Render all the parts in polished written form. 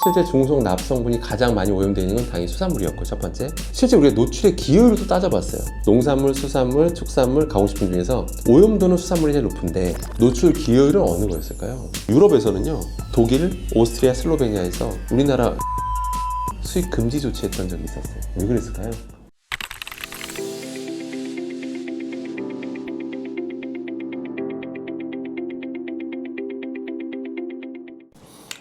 실제 중성 납성분이 가장 많이 오염되어 있는 건 당연히 수산물이었고, 첫 번째. 실제 우리가 노출의 기여율을 또 따져봤어요. 농산물, 수산물, 축산물, 가공식품 중에서 오염도는 수산물이 제일 높은데 노출 기여율은 어느 거였을까요? 유럽에서는요, 독일, 오스트리아, 슬로베니아에서 우리나라 수입 금지 조치했던 적이 있었어요. 왜 그랬을까요?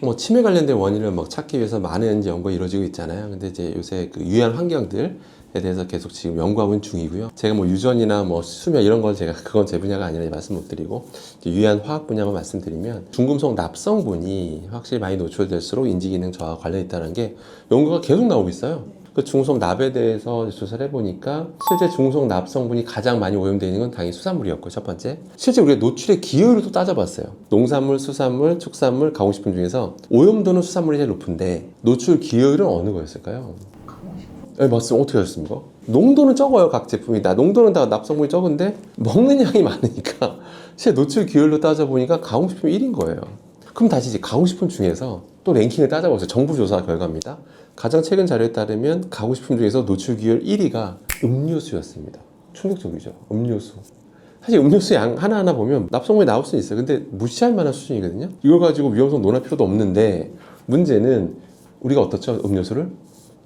뭐 치매 관련된 원인을 막 찾기 위해서 많은 이제 연구가 이루어지고 있잖아요. 근데 이제 요새 그 유해한 환경들에 대해서 계속 지금 연구하고 있는 중이고요. 제가 뭐 유전이나 뭐 수면 이런 건 그건 제 분야가 아니라 말씀 못 드리고, 유해한 화학 분야만 말씀드리면 중금속 납성분이 확실히 많이 노출될수록 인지기능 저하와 관련이 있다는 게 연구가 계속 나오고 있어요. 그 중성 납에 대해서 조사를 해보니까 실제 중성 납 성분이 가장 많이 오염되어 있는 건 당연히 수산물이었고, 첫 번째. 실제 우리가 노출의 기여율을 또 따져봤어요. 농산물, 수산물, 축산물, 가공식품 중에서 오염도는 수산물이 제일 높은데 노출 기여율은 어느 거였을까요? 네, 맞습니다. 어떻게 하셨습니까? 농도는 적어요, 각 제품이 다. 농도는 다 납성분이 적은데 먹는 양이 많으니까 실제 노출 기여율로 따져보니까 가공식품이 1인 거예요. 그럼 다시 이제 가공식품 중에서 또 랭킹을 따져보세요. 정부 조사 결과입니다. 가장 최근 자료에 따르면 가공식품 중에서 노출 기여율 1위가 음료수였습니다. 충격적이죠. 음료수. 사실 음료수 양 하나하나 보면 납성분이 나올 수는 있어요. 근데 무시할 만한 수준이거든요. 이걸 가지고 위험성 논할 필요도 없는데, 문제는 우리가 어떻죠? 음료수를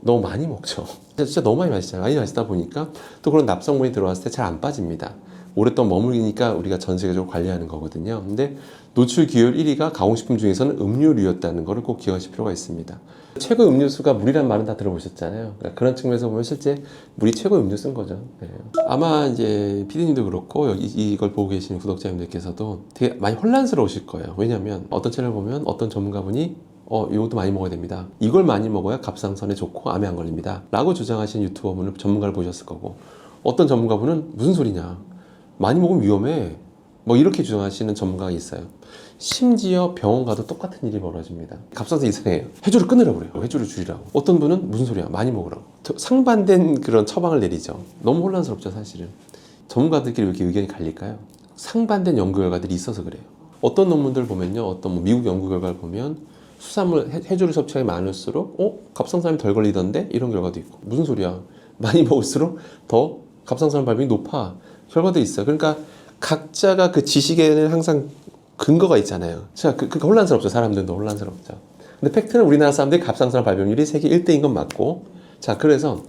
너무 많이 먹죠. 진짜 너무 많이 마시잖아요. 많이 마시다 보니까 또 그런 납성분이 들어왔을 때 잘 안 빠집니다. 오랫동안 머물기니까 우리가 전 세계적으로 관리하는 거거든요. 근데 노출 기여율 1위가 가공식품 중에서는 음료류였다는 것을 꼭 기억하실 필요가 있습니다. 최고 음료수가 물이란 말은 다 들어보셨잖아요. 그러니까 그런 측면에서 보면 실제 물이 최고 음료수인 거죠. 네. 아마 이제 PD님도 그렇고 여기 이걸 보고 계시는 구독자님들께서도 되게 많이 혼란스러우실 거예요. 왜냐하면 어떤 채널을 보면 어떤 전문가분이 이것도 많이 먹어야 됩니다. 이걸 많이 먹어야 갑상선에 좋고 암에 안 걸립니다. 라고 주장하시는 유튜버분을 전문가를 보셨을 거고, 어떤 전문가분은 무슨 소리냐, 많이 먹으면 위험해, 뭐 이렇게 주장하시는 전문가가 있어요. 심지어 병원 가도 똑같은 일이 벌어집니다. 갑상선 이상해요. 해조를 끊으라고 그래요. 해조를 줄이라고. 어떤 분은 무슨 소리야, 많이 먹으라고. 상반된 그런 처방을 내리죠. 너무 혼란스럽죠, 사실은. 전문가들끼리 왜 이렇게 의견이 갈릴까요? 상반된 연구 결과들이 있어서 그래요. 어떤 논문들 보면요, 어떤 뭐 미국 연구 결과를 보면 수산물, 해조류 섭취량이 많을수록 갑상선암이 덜 걸리던데? 이런 결과도 있고. 무슨 소리야, 많이 먹을수록 더 갑상선암 발병이 높아. 결과도 있어요. 그러니까 각자가 그 지식에는 항상 근거가 있잖아요. 자, 그 혼란스럽죠. 사람들도 혼란스럽죠. 근데 팩트는 우리나라 사람들이 갑상선암 발병률이 세계 1등인 건 맞고, 자, 그래서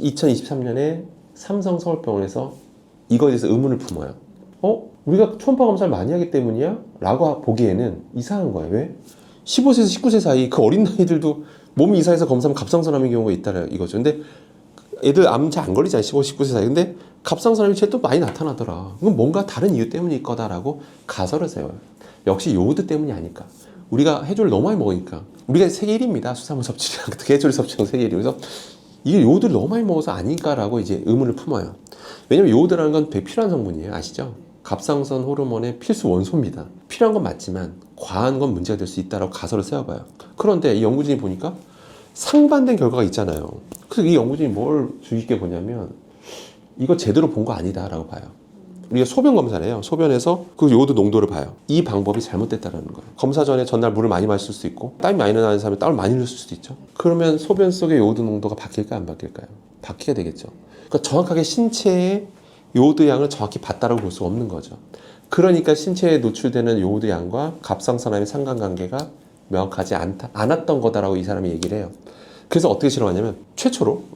2023년에 삼성 서울병원에서 이거에 대해서 의문을 품어요. 우리가 초음파 검사를 많이 하기 때문이야? 라고 보기에는 이상한 거예요. 왜? 15세에서 19세 사이 그 어린 나이들도 몸이 이상해서 검사하면 갑상선암인 경우가 있다 이거죠. 근데 애들 암 잘 안 걸리잖아요. 15, 19세 사이. 근데 갑상선암이 또 많이 나타나더라. 그건 뭔가 다른 이유 때문일 거다라고 가설을 세워요. 역시 요오드 때문이 아닐까. 우리가 해조를 너무 많이 먹으니까. 우리가 세계 1위입니다. 수산물 섭취량, 특히 해조류 섭취량 세계 1위. 그래서 이게 요오드를 너무 많이 먹어서 아닐까라고 이제 의문을 품어요. 왜냐면 요오드라는 건 되게 필요한 성분이에요. 아시죠? 갑상선 호르몬의 필수 원소입니다. 필요한 건 맞지만 과한 건 문제가 될 수 있다라고 가설을 세워봐요. 그런데 이 연구진이 보니까 상반된 결과가 있잖아요. 그래서 이 연구진이 뭘 주의 깊게 보냐면 이거 제대로 본 거 아니다라고 봐요. 우리가 소변 검사를 해요. 소변에서 그 요오드 농도를 봐요. 이 방법이 잘못됐다는 거예요. 검사 전에 전날 물을 많이 마실 수 있고, 땀이 많이 나는 사람이 땀을 많이 흘릴 수도 있죠. 그러면 소변 속의 요오드 농도가 바뀔까요, 안 바뀔까요? 바뀌게 되겠죠. 그러니까 정확하게 신체의 요오드 양을 정확히 봤다라고 볼 수 없는 거죠. 그러니까 신체에 노출되는 요오드 양과 갑상선암의 상관관계가 명확하지 않았던 거다라고 이 사람이 얘기를 해요. 그래서 어떻게 실험하냐면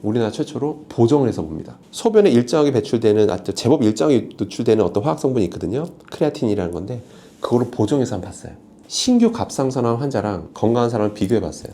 우리나라 최초로 보정을 해서 봅니다. 소변에 일정하게 배출되는, 제법 일정하게 노출되는 어떤 화학성분이 있거든요. 크레아틴이라는 건데 그거를 보정해서 한번 봤어요. 신규 갑상선암 환자랑 건강한 사람을 비교해 봤어요.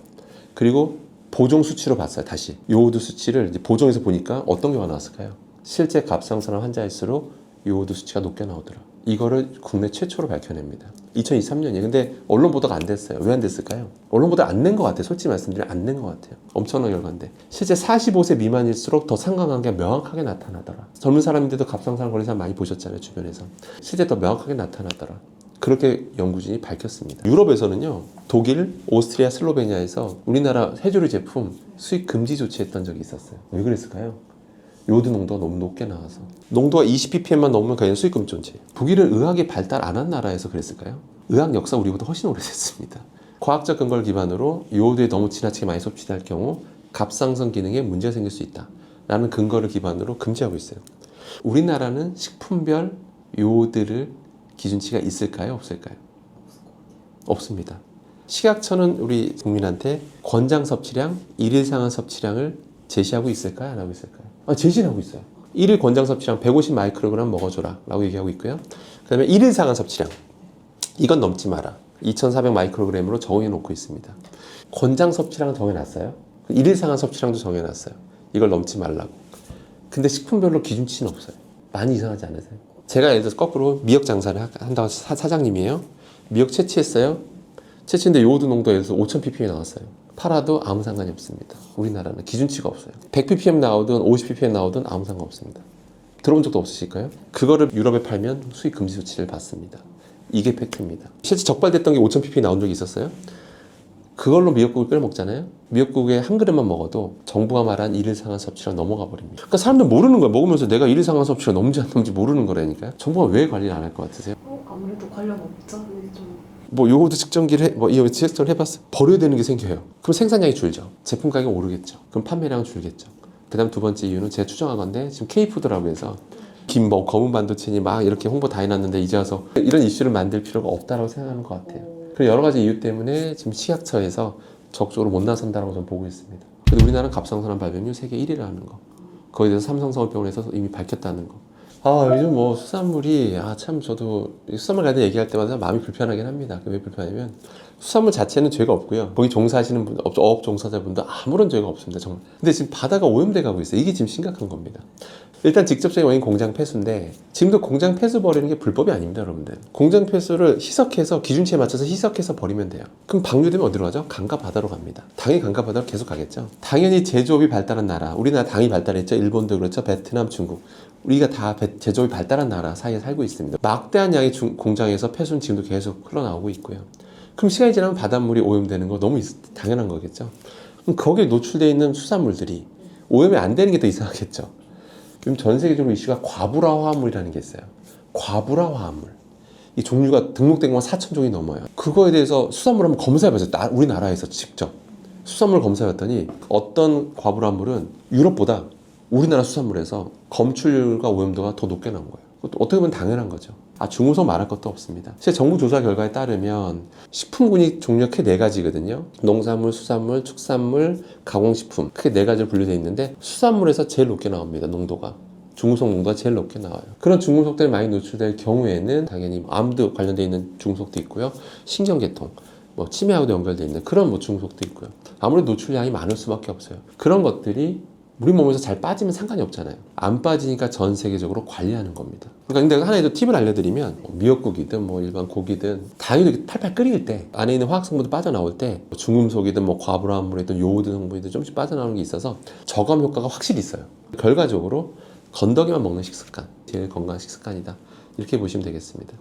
그리고 보정 수치로 봤어요. 다시 요오드 수치를 이제 보정해서 보니까 어떤 결과가 나왔을까요? 실제 갑상선암 환자일수록 요오드 수치가 높게 나오더라. 이거를 국내 최초로 밝혀냅니다. 2023년이에요. 근데 언론 보도가 안 됐어요. 왜 안 됐을까요? 언론 보도 안 낸 것 같아요. 솔직히 말씀드리면 안 낸 것 같아요. 엄청난 결과인데 실제 45세 미만일수록 더 상관관계가 명확하게 나타나더라. 젊은 사람인데도 갑상선암 걸린 사람 많이 보셨잖아요. 주변에서. 실제 더 명확하게 나타나더라. 그렇게 연구진이 밝혔습니다. 유럽에서는요, 독일, 오스트리아, 슬로베니아에서 우리나라 해조류 제품 수입 금지 조치했던 적이 있었어요. 왜 그랬을까요? 요오드 농도가 너무 높게 나와서. 농도가 20ppm만 넘으면 그냥 수입금지 조치예요. 독일은 의학이 발달 안 한 나라에서 그랬을까요? 의학 역사 우리보다 훨씬 오래됐습니다. 과학적 근거를 기반으로 요오드에 너무 지나치게 많이 섭취될 경우 갑상선 기능에 문제가 생길 수 있다 라는 근거를 기반으로 금지하고 있어요. 우리나라는 식품별 요오드를 기준치가 있을까요? 없을까요? 없습니다. 식약처는 우리 국민한테 권장 섭취량, 일일 상한 섭취량을 제시하고 있을까요? 안 하고 있을까요? 제시는 하고 있어요. 일일 권장 섭취량 150 마이크로그램 먹어줘라 라고 얘기하고 있고요. 그 다음에 일일 상한 섭취량, 이건 넘지 마라. 2400 마이크로그램으로 정해 놓고 있습니다. 권장 섭취량은 정해놨어요. 일일 상한 섭취량도 정해놨어요. 이걸 넘지 말라고. 근데 식품별로 기준치는 없어요. 많이 이상하지 않으세요? 제가 예를 들어서 거꾸로 미역 장사를 한다고 사장님이에요. 미역 채취했어요. 채취인데 요오드 농도 예를 들어서 5000ppm 나왔어요. 팔아도 아무 상관이 없습니다. 우리나라는 기준치가 없어요. 100ppm 나오든 50ppm 나오든 아무 상관없습니다. 들어본 적도 없으실까요? 그거를 유럽에 팔면 수입 금지 조치를 받습니다. 이게 팩트입니다. 실제 적발됐던 게 5000ppm 나온 적이 있었어요. 그걸로 미역국을 끓여 먹잖아요. 미역국에 한 그릇만 먹어도 정부가 말한 일일 상한 섭취량 넘어가 버립니다. 그러니까 사람들 모르는 거야. 먹으면서 내가 일일 상한 섭취량 넘는지 안 넘는지 모르는 거라니까요. 정부가 왜 관리를 안 할 것 같으세요? 아무래도 관련 없죠. 근데 좀 뭐 요거도 측정기를 이거 측정을 해봤어. 버려야 되는 게 생겨요. 그럼 생산량이 줄죠. 제품 가격이 오르겠죠. 그럼 판매량은 줄겠죠. 그다음 두 번째 이유는 제가 추정한 건데 지금 K푸드라고 해서 김 뭐 검은 반도체니 막 이렇게 홍보 다 해놨는데 이제 와서 이런 이슈를 만들 필요가 없다라고 생각하는 것 같아요. 그리고 여러 가지 이유 때문에 지금 식약처에서 적극적으로 못 나선다라고 저는 보고 있습니다. 근데 우리나라는 갑상선암 발병률 세계 1위라는 거. 거기에 대해서 삼성서울병원에서 이미 밝혔다는 거. 요즘 뭐 수산물이 참 저도 수산물 관련 얘기할 때마다 마음이 불편하긴 합니다. 왜 불편하냐면 수산물 자체는 죄가 없고요. 거기 종사하시는 분, 어업 종사자분도 아무런 죄가 없습니다. 정말. 근데 지금 바다가 오염돼 가고 있어요. 이게 지금 심각한 겁니다. 일단 직접적인 원인 공장 폐수인데 지금도 공장 폐수 버리는 게 불법이 아닙니다, 여러분들. 공장 폐수를 희석해서 기준치에 맞춰서 희석해서 버리면 돼요. 그럼 방류되면 어디로 가죠? 강과 바다로 갑니다. 당연히 강과 바다로 계속 가겠죠. 당연히 제조업이 발달한 나라, 우리나라 당이 발달했죠. 일본도 그렇죠. 베트남, 중국. 우리가 다 제조업이 발달한 나라 사이에 살고 있습니다. 막대한 양의 공장에서 폐수는 지금도 계속 흘러나오고 있고요. 그럼 시간이 지나면 바닷물이 오염되는 거 너무 당연한 거겠죠. 그럼 거기에 노출되어 있는 수산물들이 오염이 안 되는 게 더 이상하겠죠. 지금 전 세계적으로 이슈가 과불화 화합물이라는 게 있어요. 과불화 화합물. 이 종류가 등록된 건 4,000종이 넘어요. 그거에 대해서 수산물 한번 검사해봤어요. 우리나라에서 직접. 수산물 검사해봤더니 어떤 과불화 화물은 유럽보다 우리나라 수산물에서 검출률과 오염도가 더 높게 나온 거예요. 그것도 어떻게 보면 당연한 거죠. 중우성 말할 것도 없습니다. 실제 정부 조사 결과에 따르면 식품군이 종류가 크게 4가지거든요. 농산물, 수산물, 축산물, 가공식품. 크게 4가지로 분류되어 있는데 수산물에서 제일 높게 나옵니다. 농도가. 중우석 농도가 제일 높게 나와요. 그런 중우석들이 많이 노출될 경우에는 당연히 암도 관련되어 있는 중우석도 있고요. 신경계통, 치매하고도 연결되어 있는 그런 중우석도 있고요. 아무래도 노출량이 많을 수밖에 없어요. 그런 것들이 우리 몸에서 잘 빠지면 상관이 없잖아요. 안 빠지니까 전 세계적으로 관리하는 겁니다. 그러니까 근데 하나의 팁을 알려드리면 미역국이든 일반 고기든 당연히 이렇게 팔팔 끓일 때 안에 있는 화학 성분도 빠져나올 때 중금속이든 과불화합물이든 요오드 성분이든 조금씩 빠져나오는 게 있어서 저감 효과가 확실히 있어요. 결과적으로 건더기만 먹는 식습관, 제일 건강한 식습관이다. 이렇게 보시면 되겠습니다.